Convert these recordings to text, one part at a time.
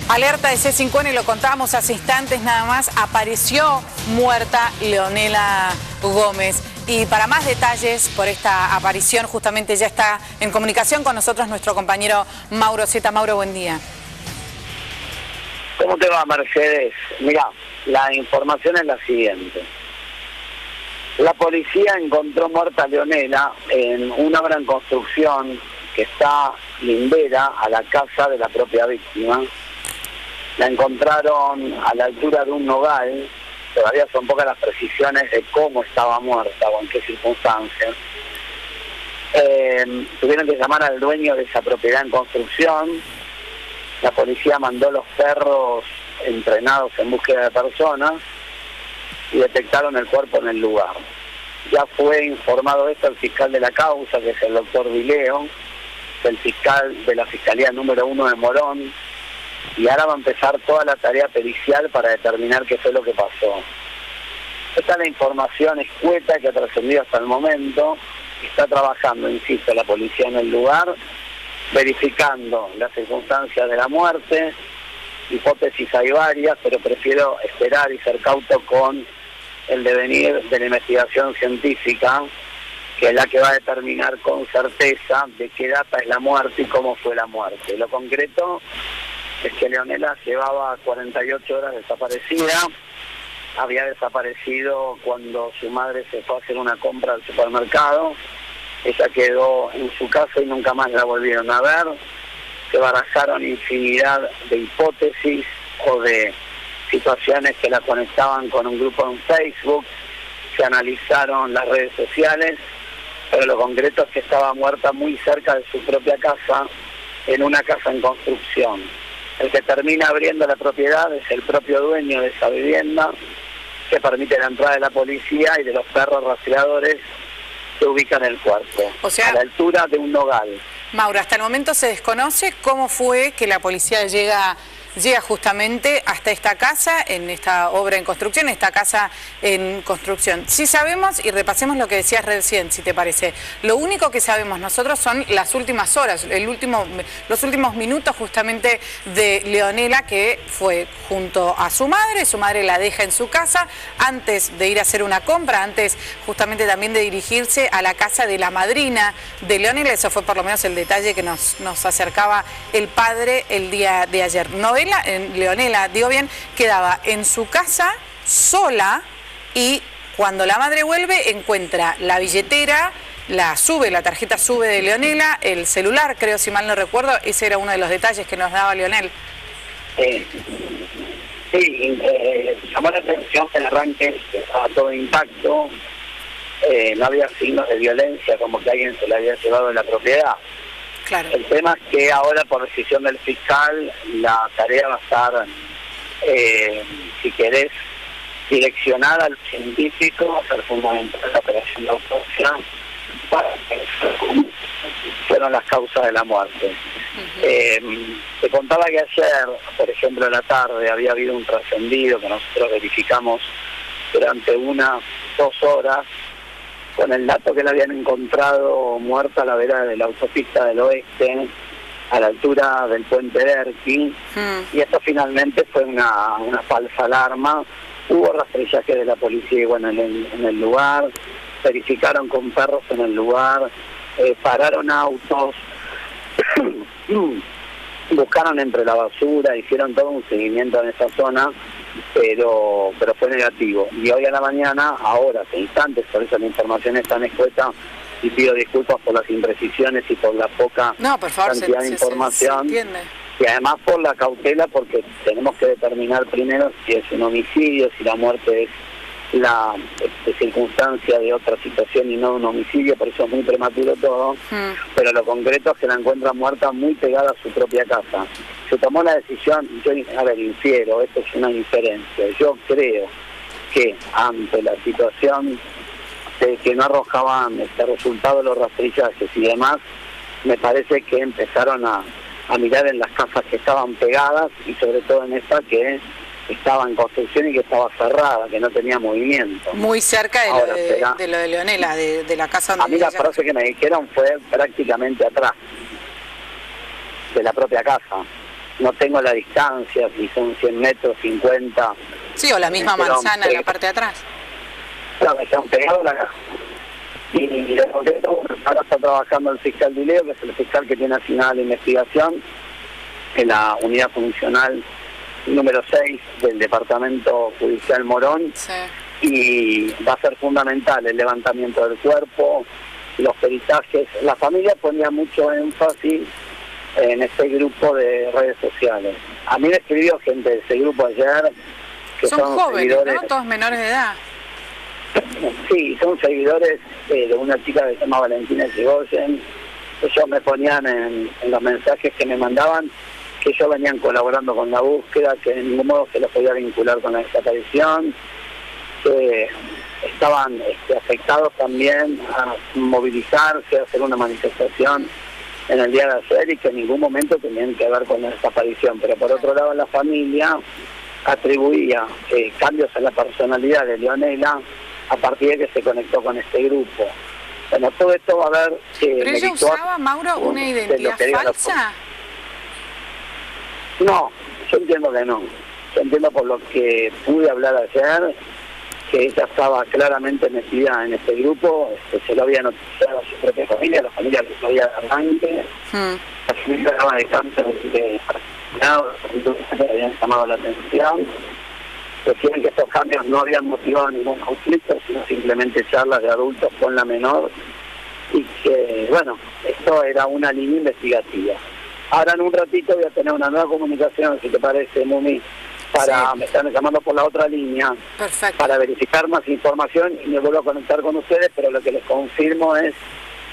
Alerta de C5N, lo contábamos hace instantes nada más, apareció muerta Leonela Gómez. Y para más detalles por esta aparición, justamente ya está en comunicación con nosotros nuestro compañero Mauro Zeta. Mauro, buen día. ¿Cómo te va, Mercedes? Mira, la información es la siguiente. La policía encontró muerta a Leonela en una obra en construcción que está lindera a la casa de la propia víctima. La encontraron a la altura de un nogal. Todavía son pocas las precisiones de cómo estaba muerta o en qué circunstancias. Tuvieron que llamar al dueño de esa propiedad en construcción. La policía mandó los perros entrenados en búsqueda de personas y detectaron el cuerpo en el lugar. Ya fue informado esto al fiscal de la causa, que es el doctor Vileo, el fiscal de la Fiscalía número 1 de Morón, y ahora va a empezar toda la tarea pericial para determinar qué fue lo que pasó. Esta es la información escueta que ha trascendido hasta el momento. Está trabajando, insisto, la policía en el lugar, verificando las circunstancias de la muerte. Hipótesis hay varias, pero prefiero esperar y ser cauto con el devenir de la investigación científica, que es la que va a determinar con certeza de qué data es la muerte y cómo fue la muerte. Lo concreto es que Leonela llevaba 48 horas desaparecida. Había desaparecido cuando su madre se fue a hacer una compra al supermercado. Ella quedó en su casa y nunca más la volvieron a ver. Se barajaron infinidad de hipótesis o de situaciones que la conectaban con un grupo en Facebook. Se analizaron las redes sociales, pero lo concreto es que estaba muerta muy cerca de su propia casa, en una casa en construcción. El que termina abriendo la propiedad es el propio dueño de esa vivienda, que permite la entrada de la policía y de los perros rastreadores que ubican el cuerpo, o sea, a la altura de un nogal. Mauro, hasta el momento se desconoce cómo fue que la policía llega justamente hasta esta casa, en esta obra en construcción, esta casa en construcción. Sí sabemos, y repasemos lo que decías recién, si te parece. Lo único que sabemos nosotros son las últimas horas, los últimos minutos justamente de Leonela, que fue junto a su madre la deja en su casa, antes de ir a hacer una compra, antes justamente también de dirigirse a la casa de la madrina de Leonela. Eso fue por lo menos el detalle que nos acercaba el padre el día de ayer. Leonela, digo bien, quedaba en su casa sola y cuando la madre vuelve encuentra la billetera, la tarjeta sube de Leonela, el celular, creo si mal no recuerdo. Ese era uno de los detalles que nos daba Leonel. Sí, llamó la atención que el arranque estaba todo intacto, no había signos de violencia, como que alguien se la había llevado de la propiedad. Claro. El tema es que ahora, por decisión del fiscal, la tarea va a estar, si querés, direccionada al científico, a ser fundamental la operación de autopsia, para ver cómo fueron las causas de la muerte. Te contaba que ayer, por ejemplo, en la tarde, había habido un trascendido que nosotros verificamos durante 1-2 horas, con el dato que la habían encontrado muerta a la vera de la autopista del oeste, a la altura del puente Derqui, y esto finalmente fue una falsa alarma. Hubo rastrillaje de la policía en el lugar, verificaron con perros en el lugar, pararon autos, buscaron entre la basura, hicieron todo un seguimiento en esa zona, pero fue negativo. Y hoy a la mañana, a horas e instantes, por eso la información es tan escueta, y pido disculpas por las imprecisiones y por la poca cantidad de información, y además por la cautela, porque tenemos que determinar primero si es un homicidio, si la muerte es la circunstancia de otra situación y no un homicidio, por eso es muy prematuro todo, pero lo concreto es que la encuentran muerta muy pegada a su propia casa. Se tomó la decisión, yo infiero, esto es una inferencia, yo creo que ante la situación de que no arrojaban este resultado de los rastrillajes y demás, me parece que empezaron a mirar en las casas que estaban pegadas y sobre todo en esta que estaba en construcción y que estaba cerrada, que no tenía movimiento. Muy cerca de lo de Leonela, de la casa donde... A mí la frase que me dijeron fue prácticamente atrás de la propia casa. no tengo la distancia, si son 100 metros, 50. Sí, o la misma manzana en la parte de atrás. Claro, me están pegados la casa. Y de concreto, ahora está trabajando el fiscal Dileo, que es el fiscal que tiene asignada la investigación en la unidad funcional número 6 del Departamento Judicial Morón. Sí. Y va a ser fundamental el levantamiento del cuerpo, los peritajes. La familia ponía mucho énfasis en este grupo de redes sociales. A mí me escribió gente de ese grupo ayer, que son jóvenes, ¿no? Todos menores de edad. Sí, son seguidores de una chica que se llama Valentina Yrigoyen. Ellos me ponían en los mensajes que me mandaban que ellos venían colaborando con la búsqueda, que de ningún modo se los podía vincular con la desaparición, que estaban afectados también a movilizarse, a hacer una manifestación en el día de ayer y que en ningún momento tenían que ver con la desaparición. Pero por otro lado la familia atribuía cambios en la personalidad de Leonela a partir de que se conectó con este grupo. Bueno, todo esto va a haber que... ¿Pero ella usaba, Mauro, una identidad falsa? No, yo entiendo que no. Yo entiendo por lo que pude hablar ayer, que ella estaba claramente metida en este grupo, se lo había noticiado a su propia familia, la familia lo sabía de arranque, la familia estaba de cáncer de que habían llamado la atención. Decían que estos cambios no habían motivado ningún conflicto, sino simplemente charlas de adultos con la menor, y que, bueno, esto era una línea investigativa. Ahora en un ratito voy a tener una nueva comunicación, si te parece, Mumi, para me están llamando por la otra línea. Perfecto. Para verificar más información y me vuelvo a conectar con ustedes, pero lo que les confirmo es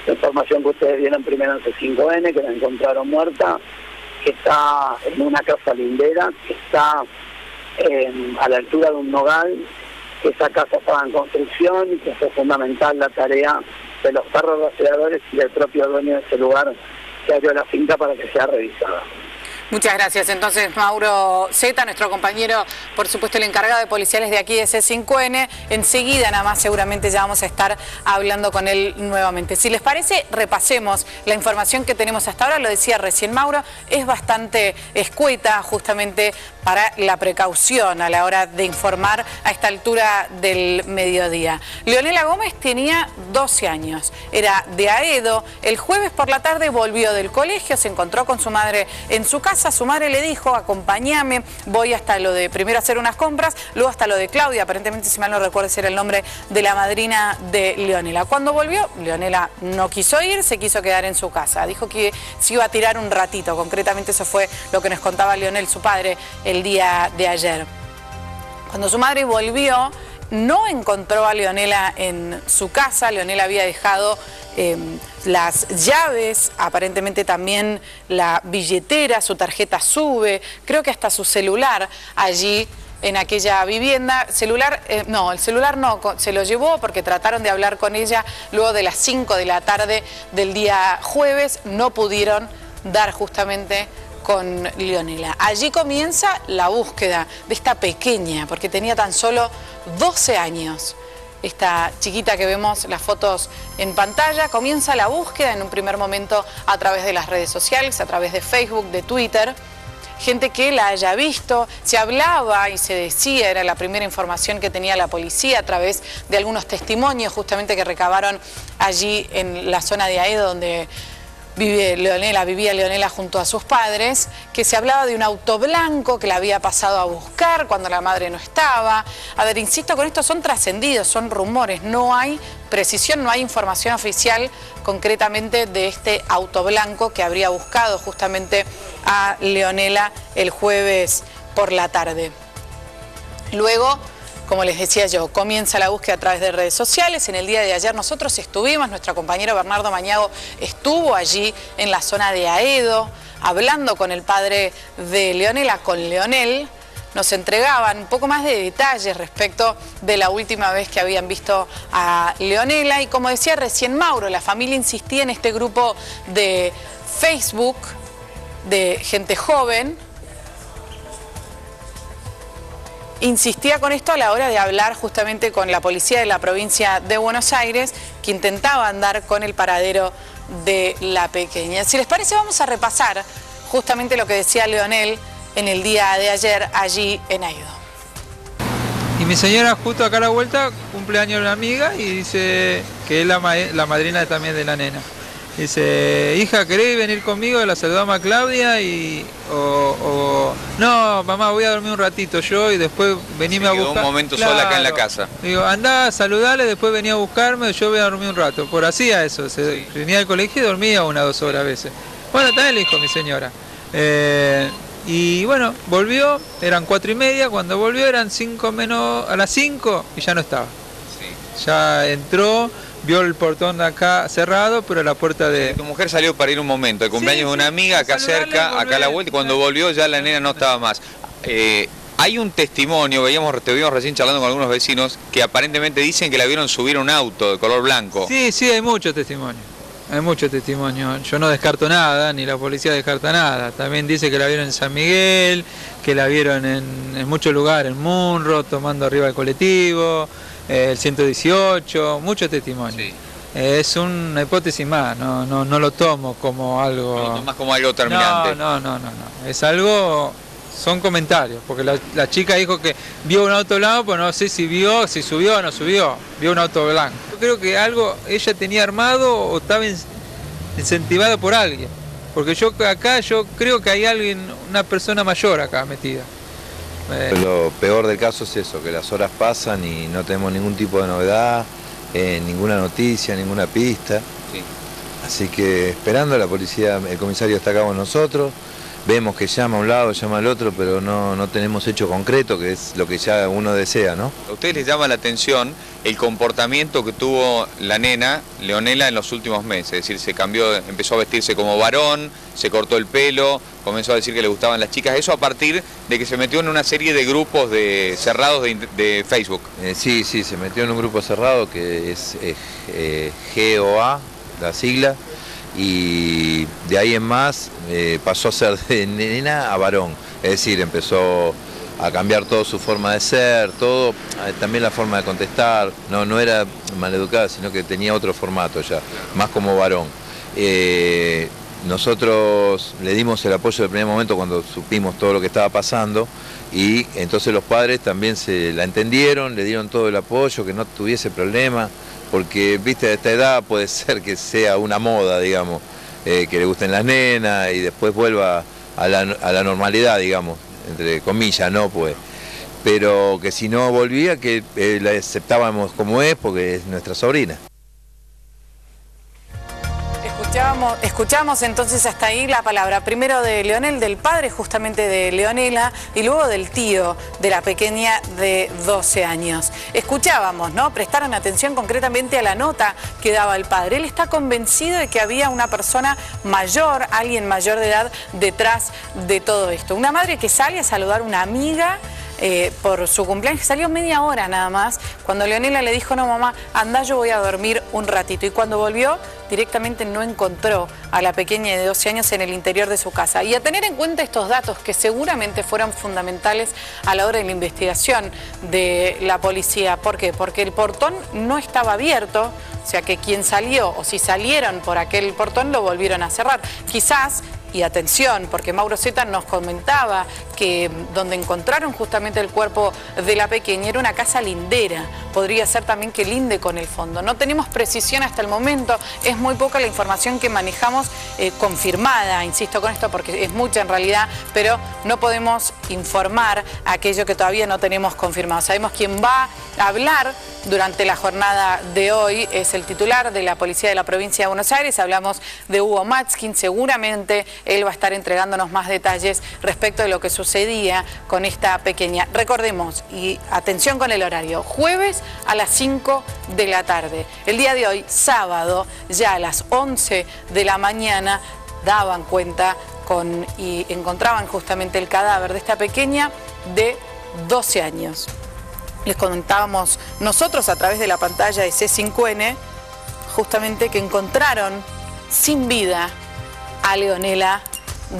la información que ustedes vieron primero en C5N, que la encontraron muerta, que está en una casa lindera, que está a la altura de un nogal, que esa casa estaba en construcción y que fue fundamental la tarea de los perros rastreadores y del propio dueño de ese lugar que abrió la finca para que sea revisada. Muchas gracias. Entonces, Mauro Zeta, nuestro compañero, por supuesto, el encargado de policiales de aquí de C5N. Enseguida, nada más, seguramente ya vamos a estar hablando con él nuevamente. Si les parece, repasemos la información que tenemos hasta ahora. Lo decía recién Mauro, es bastante escueta, justamente para la precaución a la hora de informar a esta altura del mediodía. Leonela Gómez tenía 12 años, era de Aedo. El jueves por la tarde volvió del colegio, se encontró con su madre en su casa. Su madre le dijo, acompáñame, voy hasta lo de, primero hacer unas compras, luego hasta lo de Claudia, aparentemente, si mal no recuerdo, ese era el nombre de la madrina de Leonela. Cuando volvió, Leonela no quiso ir, se quiso quedar en su casa. Dijo que se iba a tirar un ratito, concretamente eso fue lo que nos contaba Leonel, su padre, el día de ayer. Cuando su madre volvió, no encontró a Leonela en su casa. Leonela había dejado las llaves, aparentemente también la billetera, su tarjeta SUBE, creo que hasta su celular allí en aquella vivienda. El celular no, se lo llevó porque trataron de hablar con ella luego de las 5 de la tarde del día jueves, no pudieron dar justamente con Leonela. Allí comienza la búsqueda de esta pequeña, porque tenía tan solo 12 años. Esta chiquita que vemos las fotos en pantalla, comienza la búsqueda en un primer momento a través de las redes sociales, a través de Facebook, de Twitter. Gente que la haya visto, se hablaba y se decía, era la primera información que tenía la policía a través de algunos testimonios justamente que recabaron allí en la zona de Aedo donde vivía Leonela junto a sus padres, que se hablaba de un auto blanco que la había pasado a buscar cuando la madre no estaba. A ver, insisto, con esto son trascendidos, son rumores, no hay precisión, no hay información oficial concretamente de este auto blanco que habría buscado justamente a Leonela el jueves por la tarde. Luego, como les decía yo, comienza la búsqueda a través de redes sociales. En el día de ayer nosotros estuvimos, nuestro compañero Bernardo Mañago estuvo allí en la zona de Aedo, hablando con el padre de Leonela, con Leonel. Nos entregaban un poco más de detalles respecto de la última vez que habían visto a Leonela. Y como decía recién Mauro, la familia insistía en este grupo de Facebook de gente joven. Insistía con esto a la hora de hablar justamente con la policía de la provincia de Buenos Aires, que intentaba andar con el paradero de la pequeña. Si les parece, vamos a repasar justamente lo que decía Leonel en el día de ayer allí en Aedo. Y mi señora justo acá a la vuelta, cumpleaños de una amiga y dice que es la madrina también de la nena. Dice, hija, ¿querés venir conmigo? La saludamos a Claudia no, mamá, voy a dormir un ratito yo y después venime a buscar. Un momento sola acá en la casa. Digo, andá, saludale, después venía a buscarme, yo voy a dormir un rato. Por hacía eso, venía al colegio y dormía 1 o 2 horas a veces. Bueno, también le dijo mi señora. Y bueno, volvió, eran 4:30, cuando volvió eran 5 menos, a las 5 y ya no estaba. Sí. Ya entró, vio el portón de acá cerrado, pero la puerta de... Tu mujer salió para ir un momento, el cumpleaños de una amiga acá cerca, acá a la vuelta, y cuando volvió ya la nena no estaba más. Hay un testimonio, te vimos recién charlando con algunos vecinos, que aparentemente dicen que la vieron subir a un auto de color blanco. Sí, hay mucho testimonio. Hay mucho testimonio. Yo no descarto nada, ni la policía descarta nada. También dice que la vieron en San Miguel, que la vieron en muchos lugares, en Munro, tomando arriba el colectivo, el 118, mucho testimonio. Sí. Es una hipótesis más, no lo tomo como algo... No lo tomas como algo terminante. No. Es algo... Son comentarios, porque la chica dijo que vio un auto blanco, pero no sé si subió o no subió, vio un auto blanco. Yo creo que algo ella tenía armado o estaba incentivada por alguien, porque yo creo que hay alguien, una persona mayor acá metida. Lo peor del caso es eso, que las horas pasan y no tenemos ningún tipo de novedad, ninguna noticia, ninguna pista. Sí. Así que esperando, la policía, el comisario está acá con nosotros. Vemos que llama a un lado, llama al otro, pero no tenemos hecho concreto, que es lo que ya uno desea, ¿no? A ustedes les llama la atención el comportamiento que tuvo la nena, Leonela, en los últimos meses. Es decir, empezó a vestirse como varón, se cortó el pelo, comenzó a decir que le gustaban las chicas. Eso a partir de que se metió en una serie de grupos cerrados de Facebook. Sí, se metió en un grupo cerrado que es GOA, la sigla. Y de ahí en más pasó a ser de nena a varón, es decir, empezó a cambiar toda su forma de ser, todo, también la forma de contestar, no era maleducada, sino que tenía otro formato ya, más como varón. Nosotros le dimos el apoyo del primer momento cuando supimos todo lo que estaba pasando y entonces los padres también se la entendieron, le dieron todo el apoyo, que no tuviese problema. Porque, viste, a esta edad puede ser que sea una moda, digamos, que le gusten las nenas y después vuelva a la normalidad, digamos, entre comillas, ¿no? Pues, pero que si no volvía, que la aceptábamos como es, porque es nuestra sobrina. Escuchamos entonces hasta ahí la palabra, primero de Leonel, del padre justamente de Leonela, y luego del tío de la pequeña de 12 años. Escuchábamos, ¿no? Prestaron atención concretamente a la nota que daba el padre. Él está convencido de que había una persona mayor, alguien mayor de edad, detrás de todo esto. Una madre que sale a saludar a una amiga por su cumpleaños, salió media hora nada más, cuando Leonela le dijo, no mamá, anda, yo voy a dormir un ratito, y cuando volvió directamente no encontró a la pequeña de 12 años en el interior de su casa. Y a tener en cuenta estos datos que seguramente fueron fundamentales a la hora de la investigación de la policía. ¿Por qué? Porque el portón no estaba abierto, o sea que quien salió o si salieron por aquel portón lo volvieron a cerrar. Quizás, y atención, porque Mauro Zeta nos comentaba que donde encontraron justamente el cuerpo de la pequeña era una casa lindera. Podría ser también que linde con el fondo. No tenemos precisión hasta el momento, es muy poca la información que manejamos confirmada, insisto con esto porque es mucha en realidad, pero no podemos informar aquello que todavía no tenemos confirmado. Sabemos quién va a hablar durante la jornada de hoy, es el titular de la Policía de la Provincia de Buenos Aires, hablamos de Hugo Matskin, seguramente él va a estar entregándonos más detalles respecto de lo que sucedía con esta pequeña. Recordemos, y atención con el horario, jueves a las 5 de la tarde. El día de hoy, sábado, ya a las 11 de la mañana, daban cuenta y encontraban justamente el cadáver de esta pequeña de 12 años. Les comentábamos nosotros a través de la pantalla de C5N, justamente que encontraron sin vida a Leonela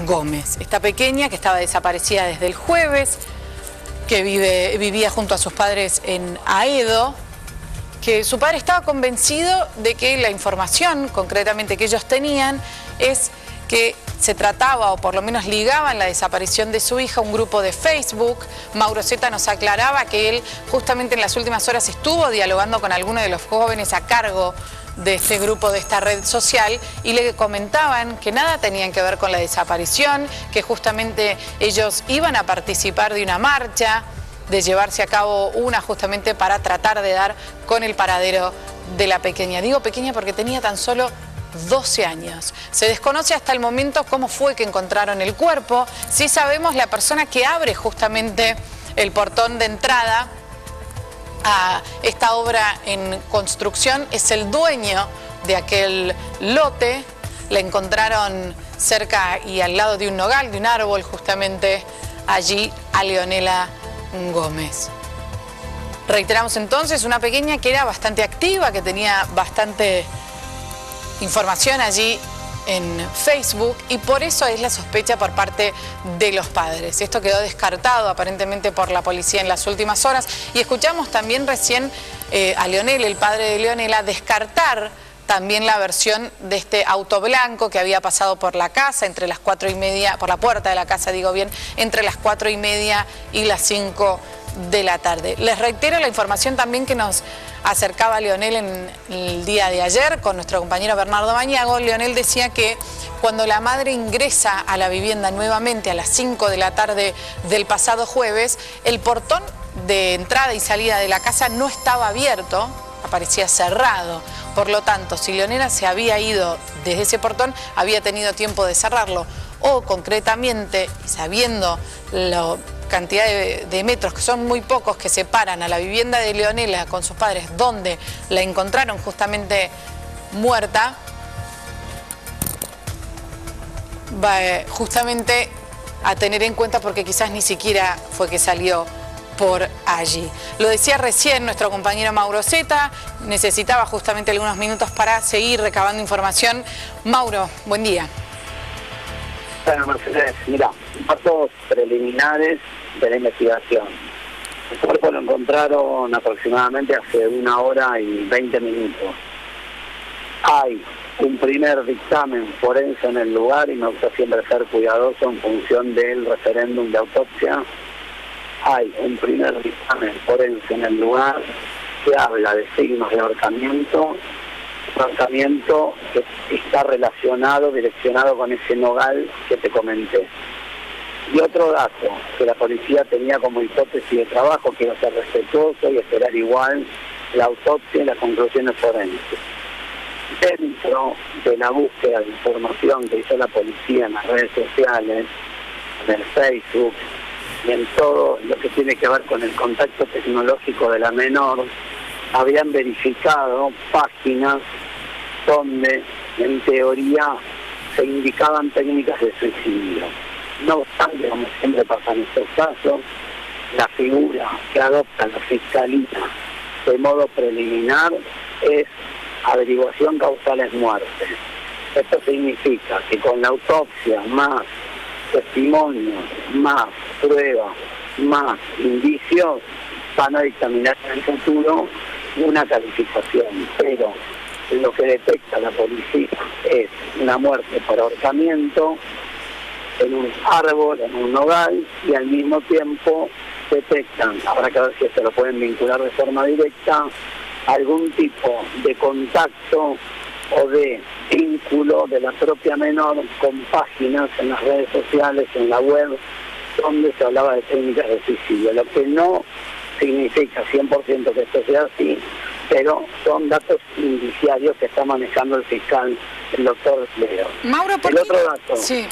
Gómez, esta pequeña que estaba desaparecida desde el jueves, que vivía junto a sus padres en Aedo, que su padre estaba convencido de que la información concretamente que ellos tenían es que se trataba, o por lo menos ligaban la desaparición de su hija, un grupo de Facebook. Mauro Zeta nos aclaraba que él justamente en las últimas horas estuvo dialogando con algunos de los jóvenes a cargo de este grupo, de esta red social, y le comentaban que nada tenían que ver con la desaparición, que justamente ellos iban a participar de una marcha, de llevarse a cabo una justamente para tratar de dar con el paradero de la pequeña. Digo pequeña porque tenía tan solo 12 años. Se desconoce hasta el momento cómo fue que encontraron el cuerpo. Sí sabemos la persona que abre justamente el portón de entrada a esta obra en construcción es el dueño de aquel lote. La encontraron cerca y al lado de un nogal, de un árbol, justamente allí a Leonela Gómez. Reiteramos entonces, una pequeña que era bastante activa, que tenía bastante información allí en Facebook, y por eso es la sospecha por parte de los padres. Esto quedó descartado aparentemente por la policía en las últimas horas, y escuchamos también recién a Leonel, el padre de Leonela, descartar también la versión de este auto blanco que había pasado por la casa entre las 4:30, por la puerta de la casa, digo bien, entre las 4:30 y las 5 de la tarde. Les reitero la información también que nos acercaba Leonel en el día de ayer con nuestro compañero Bernardo Bañago. Leonel decía que cuando la madre ingresa a la vivienda nuevamente a las 5 de la tarde del pasado jueves, el portón de entrada y salida de la casa no estaba abierto, aparecía cerrado. Por lo tanto, si Leonela se había ido desde ese portón, había tenido tiempo de cerrarlo. O concretamente, sabiendo la cantidad de metros, que son muy pocos, que separan a la vivienda de Leonela con sus padres, donde la encontraron justamente muerta, va justamente a tener en cuenta, porque quizás ni siquiera fue que salió por allí. Lo decía recién nuestro compañero Mauro Zeta, necesitaba justamente algunos minutos para seguir recabando información. Mauro, buen día. Bueno, Mercedes, mira, datos preliminares de la investigación. El cuerpo lo encontraron aproximadamente hace 1 hora y 20 minutos. Hay un primer dictamen forense en el lugar, y me gusta siempre ser cuidadoso en función del referéndum de autopsia. Hay un primer dictamen forense en el lugar que habla de signos de ahorcamiento que está relacionado, direccionado con ese nogal que te comenté. Y otro dato que la policía tenía como hipótesis de trabajo, que iba a ser respetuoso y esperar igual la autopsia y las conclusiones forenses. Dentro de la búsqueda de información que hizo la policía en las redes sociales, en el Facebook y en todo lo que tiene que ver con el contacto tecnológico de la menor, habían verificado páginas donde en teoría se indicaban técnicas de suicidio. No obstante, como siempre pasa en estos casos, la figura que adopta la Fiscalía de modo preliminar es averiguación causales muerte. Esto significa que con la autopsia, más testimonios, más pruebas, más indicios, van a dictaminar en el futuro una calificación, pero lo que detecta la policía es una muerte por ahorcamiento en un árbol, en un nogal, y al mismo tiempo detectan, habrá que ver si esto lo pueden vincular de forma directa, algún tipo de contacto o de vínculo de la propia menor con páginas en las redes sociales, en la web, donde se hablaba de técnicas de suicidio, lo que no significa 100% que esto sea así, pero son datos indiciarios que está manejando el fiscal, el doctor Leo. Mauro, ¿por el qué? Otro dato. Sí.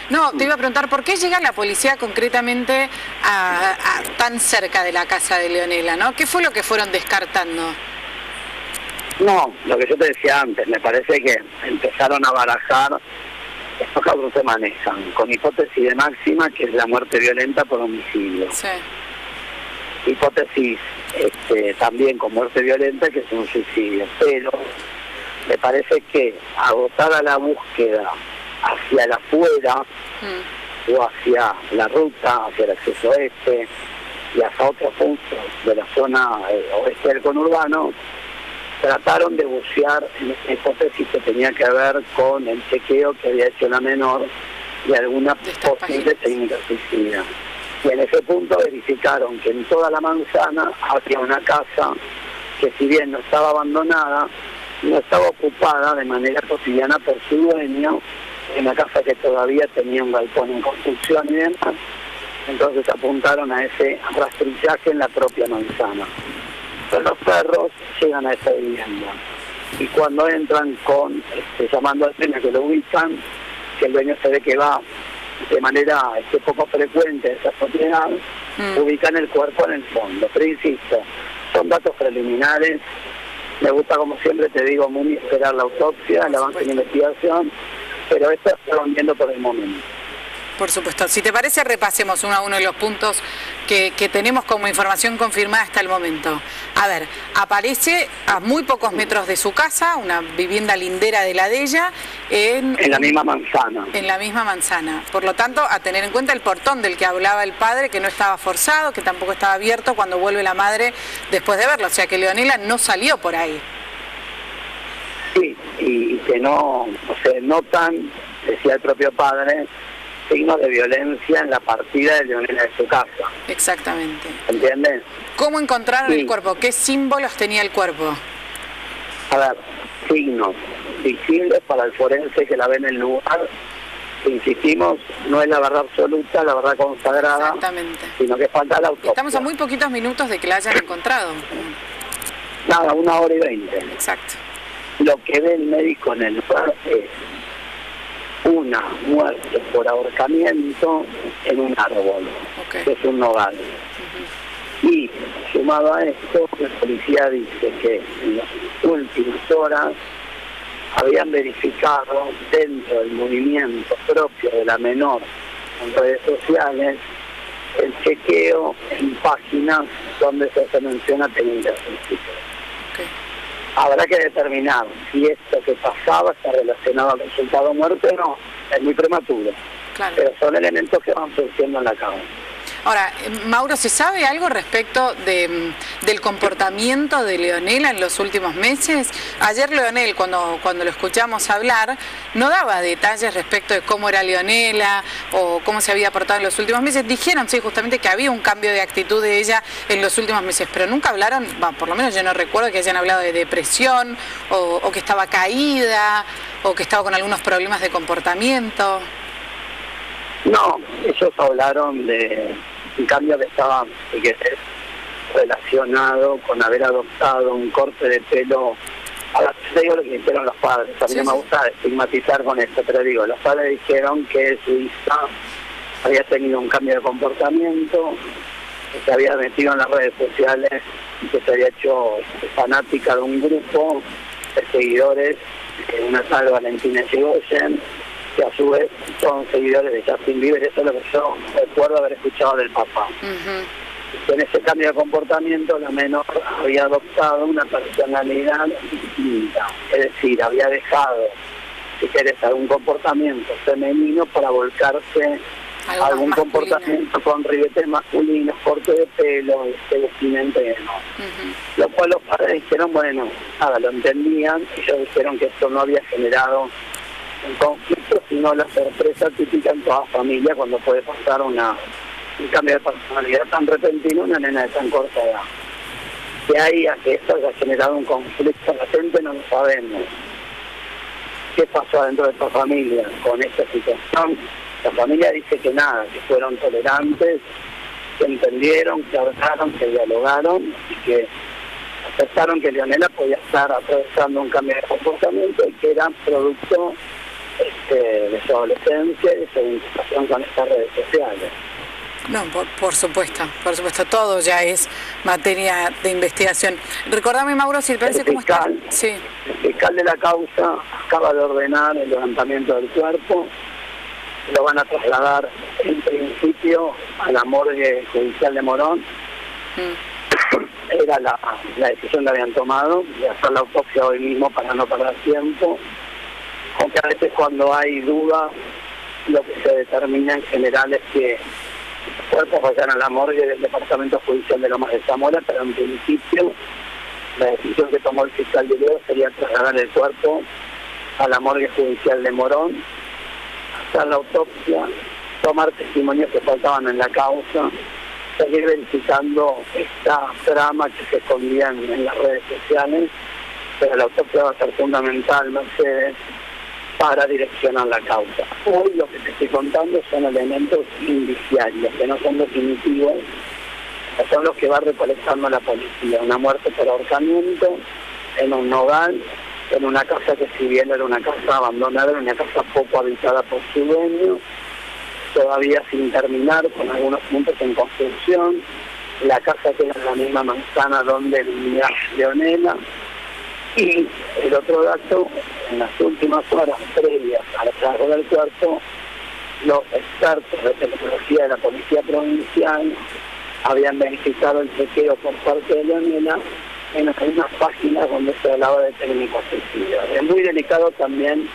No, te iba a preguntar, ¿por qué llega la policía concretamente a tan cerca de la casa de Leonela, ¿no? ¿Qué fue lo que fueron descartando? No, lo que yo te decía antes, me parece que empezaron a barajar, estos casos se manejan con hipótesis de máxima, que es la muerte violenta por homicidio. Sí. Hipótesis también con muerte violenta, que es un suicidio, pero me parece que agotada la búsqueda hacia la afuera o hacia la ruta, hacia el acceso este y hacia otros puntos de la zona oeste del conurbano, trataron de bucear en esta hipótesis que tenía que ver con el chequeo que había hecho la menor de alguna posible técnica suicida. Y en ese punto verificaron que en toda la manzana había una casa que, si bien no estaba abandonada, no estaba ocupada de manera cotidiana por su dueño, en una casa que todavía tenía un galpón en construcción y demás. Entonces apuntaron a ese rastrillaje en la propia manzana. Pero los perros llegan a esa vivienda y cuando entran con llamando al dueño, que lo ubican, que el dueño se ve que va de manera poco frecuente a esa propiedad, ubican el cuerpo en el fondo. Pero insisto, son datos preliminares. Me gusta, como siempre te digo, muy esperar la autopsia, el avance de la investigación, pero esto estamos viendo por el momento. Por supuesto. Si te parece, repasemos uno a uno de los puntos que tenemos como información confirmada hasta el momento. A ver, aparece a muy pocos metros de su casa, una vivienda lindera de la de ella, en la misma manzana. En la misma manzana. Por lo tanto, a tener en cuenta el portón del que hablaba el padre, que no estaba forzado, que tampoco estaba abierto cuando vuelve la madre después de verlo. O sea que Leonela no salió por ahí. Sí, y que no se notan, decía el propio padre, signos de violencia en la partida de Leonela de su casa. Exactamente. ¿Entiendes? ¿Cómo encontraron el cuerpo? ¿Qué símbolos tenía el cuerpo? A ver, signos visibles para el forense que la ve en el lugar. Insistimos, no es la verdad absoluta, la verdad consagrada. Exactamente. Sino que falta la autopsia. Estamos a muy poquitos minutos de que la hayan encontrado. Nada, 1 hora y 20. Exacto. Lo que ve el médico en el lugar es una muerte por ahorcamiento en un árbol, que es un nogal. Y sumado a esto, la policía dice que en las últimas horas habían verificado dentro del movimiento propio de la menor en redes sociales el chequeo en páginas donde se menciona técnica suicida. Habrá que determinar si esto que pasaba está relacionado al resultado muerte o no. Es muy prematuro. Claro. Pero son elementos que van surgiendo en la causa. Ahora, Mauro, ¿se sabe algo respecto del comportamiento de Leonela en los últimos meses? Ayer Leonel, cuando lo escuchamos hablar, no daba detalles respecto de cómo era Leonela o cómo se había portado en los últimos meses. Dijeron, sí, justamente que había un cambio de actitud de ella en los últimos meses, pero nunca hablaron, por lo menos yo no recuerdo que hayan hablado de depresión o que estaba caída o que estaba con algunos problemas de comportamiento. No, ellos hablaron de un cambio que estaba relacionado con haber adoptado un corte de pelo. Ahora te digo lo que dijeron los padres, a mí no me gusta estigmatizar con esto, pero digo, los padres dijeron que su hija había tenido un cambio de comportamiento, que se había metido en las redes sociales y que se había hecho fanática de un grupo de seguidores, una tal Valentina Yrigoyen, que a su vez son seguidores de Justin Bieber. Eso es lo que yo recuerdo haber escuchado del papá. En ese cambio de comportamiento la menor había adoptado una personalidad distinta, es decir, había dejado, si querés, algún comportamiento femenino para volcarse a algún comportamiento con ribetes masculinos, corte de pelo, vestimenta y demás. Lo cual los padres dijeron, bueno, nada, lo entendían, ellos dijeron que esto no había generado un conflicto, sino la sorpresa típica en toda familia cuando puede pasar un cambio de personalidad tan repentino una nena de tan corta edad. De ahí a que esto haya generado un conflicto latente no lo sabemos. ¿Qué pasó adentro de esta familia con esta situación? La familia dice que nada, que fueron tolerantes, que entendieron, que hablaron, que dialogaron y que aceptaron que Leonela podía estar atravesando un cambio de comportamiento y que era producto de su adolescencia y de su vinculación con estas redes sociales. No, por supuesto, todo ya es materia de investigación. Recordame, Mauro, si te parece cómo está. Sí. El fiscal de la causa acaba de ordenar el levantamiento del cuerpo, lo van a trasladar en principio a la morgue judicial de Morón. Era la decisión que habían tomado, de hacer la autopsia hoy mismo para no perder tiempo, aunque a veces cuando hay dudas lo que se determina en general es que los cuerpos vayan a la morgue del Departamento Judicial de Lomas de Zamora, pero en principio La decisión que tomó el fiscal de Leo sería trasladar el cuerpo a la morgue judicial de Morón, hacer la autopsia, tomar testimonios que faltaban en la causa, seguir verificando esta trama que se escondía en las redes sociales, pero la autopsia va a ser fundamental, Mercedes, para direccionar la causa. Hoy lo que te estoy contando son elementos indiciarios, que no son definitivos, que son los que va recolectando la policía. Una muerte por ahorcamiento en un nogal, en una casa que si bien era una casa abandonada, era una casa poco habitada por su dueño, todavía sin terminar, con algunos puntos en construcción. La casa queda en la misma manzana donde vivía Leonela. Y el otro dato, en las últimas horas previas al traslado del cuerpo, los expertos de tecnología de la Policía Provincial habían verificado el chequeo por parte de Leonela en algunas páginas donde se hablaba de técnicos suicidios. Es muy delicado también,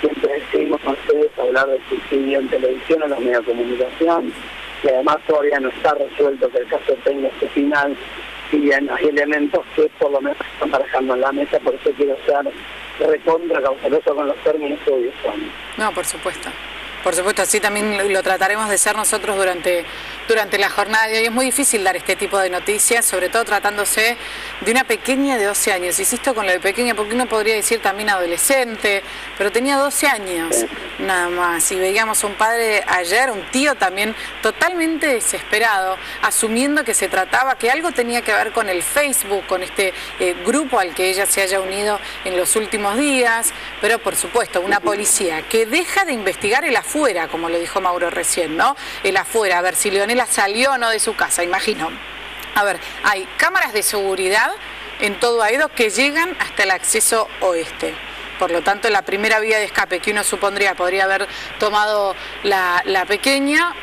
siempre decimos a ustedes, hablar de suicidio en televisión, en los medios de comunicación, y además todavía no está resuelto que el caso tenga su final, si bien hay elementos que por lo menos están barajando en la mesa, por eso quiero ser recontra cauteloso con los términos que hoy son. No, por supuesto. Por supuesto, así también lo trataremos de ser nosotros durante la jornada de hoy. Es muy difícil dar este tipo de noticias, sobre todo tratándose de una pequeña de 12 años. Insisto con lo de pequeña, porque uno podría decir también adolescente, pero tenía 12 años nada más. Y veíamos a un padre ayer, un tío también totalmente desesperado, asumiendo que se trataba, que algo tenía que ver con el Facebook, con este grupo al que ella se haya unido en los últimos días. Pero por supuesto, una policía que deja de investigar el afuera, como lo dijo Mauro recién, ¿no? El afuera, a ver si Leonela salió o no de su casa, imagino. A ver, hay cámaras de seguridad en todo Aedo que llegan hasta el acceso oeste. Por lo tanto, la primera vía de escape que uno supondría podría haber tomado la pequeña,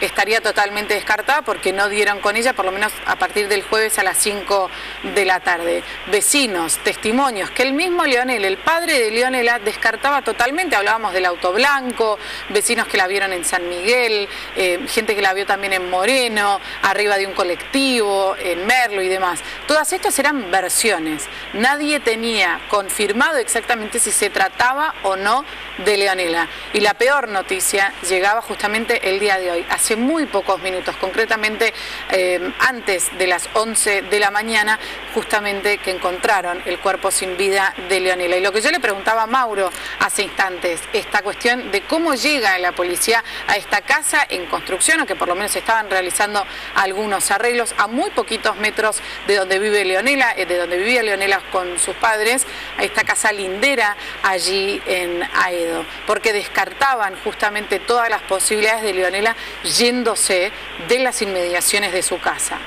estaría totalmente descartada porque no dieron con ella, por lo menos a partir del jueves a las 5 de la tarde. Vecinos, testimonios, que el mismo Leonel, el padre de Leonela, descartaba totalmente. Hablábamos del auto blanco, vecinos que la vieron en San Miguel, gente que la vio también en Moreno, arriba de un colectivo, en Merlo y demás. Todas estas eran versiones. Nadie tenía confirmado exactamente si se trataba o no de Leonela. Y la peor noticia llegaba justamente el día de hoy, hace muy pocos minutos, concretamente antes de las 11 de la mañana, justamente que encontraron el cuerpo sin vida de Leonela. Y lo que yo le preguntaba a Mauro hace instantes, esta cuestión de cómo llega la policía a esta casa en construcción, o que por lo menos estaban realizando algunos arreglos a muy poquitos metros de donde vive Leonela, de donde vivía Leonela con sus padres, a esta casa lindera allí en Aedo, porque descartaban justamente todas las posibilidades de Leonela yéndose de las inmediaciones de su casa.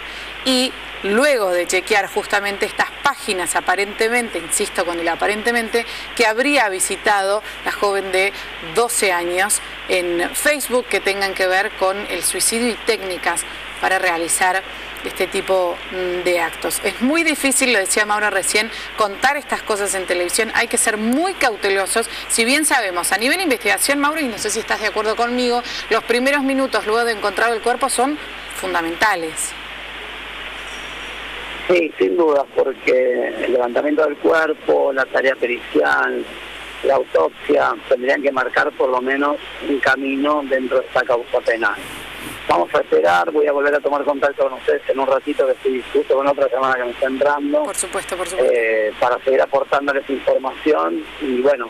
Y luego de chequear justamente estas páginas aparentemente, insisto con el aparentemente, que habría visitado la joven de 12 años en Facebook, que tengan que ver con el suicidio y técnicas para realizar este tipo de actos. Es muy difícil, lo decía Mauro recién, contar estas cosas en televisión. Hay que ser muy cautelosos. Si bien sabemos, a nivel de investigación, Mauro, y no sé si estás de acuerdo conmigo, los primeros minutos luego de encontrar el cuerpo son fundamentales. Sí, sin duda, porque el levantamiento del cuerpo, la tarea pericial, la autopsia, tendrían que marcar por lo menos un camino dentro de esta causa penal. Vamos a esperar, voy a volver a tomar contacto con ustedes en un ratito, que estoy justo con otra semana que me está entrando. Por supuesto. Para seguir aportándoles información y bueno,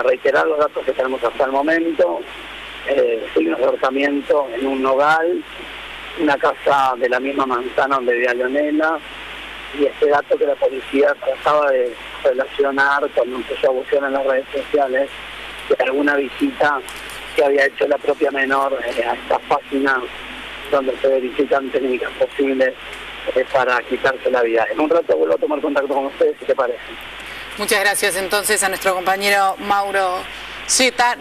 reiterar los datos que tenemos hasta el momento. Signos de ahorcamiento en un nogal, una casa de la misma manzana donde vivía Leonela, y este dato que la policía trataba de relacionar cuando empezó a buscar en las redes sociales de alguna visita que había hecho la propia menor a estas páginas donde se verifican técnicas posibles para quitarse la vida. En un rato vuelvo a tomar contacto con ustedes, si te parece. Muchas gracias entonces a nuestro compañero Mauro Zeta.